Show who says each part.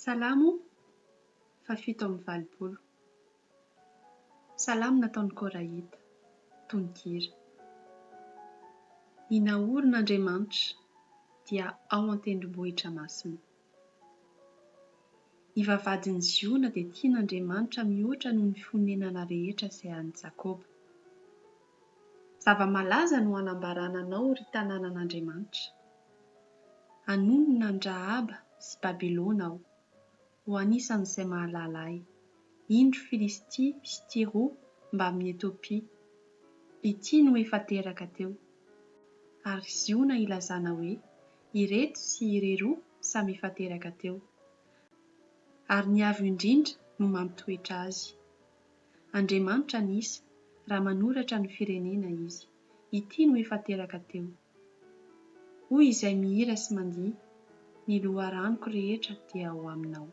Speaker 1: Salamo fa 7:20. Salamo nataon'ny Korahita, tononkira. Ny naorin'Andriamanitra dia ao an-tendrombohitra masina. Ny vavadin'ny Ziona dia tian'Andriamanitra mihoatra noho ny fonenana rehetra sahan'i Jakoba. Zava-malaza no hanambarana anao ry tanànan'Andriamanitra. Hanonona ny Rahaba sy Babilona aho, ho anisan'izay mahalala ahy. Indro Filistia sy Tiro mba amin'ny Etiopia. Ity no efa teraka teo. Ary Ziona ilazana hoe ireto sy irery samy efa teraka teo. Ary ny avo indrindra no mampitoetra azy. Andriamanitra nisa raha manoratra ny firenena izy. Ity no efa teraka teo. Hoy izay mihira sy mandihy, ny loharanoko rehetra dia ao aminao.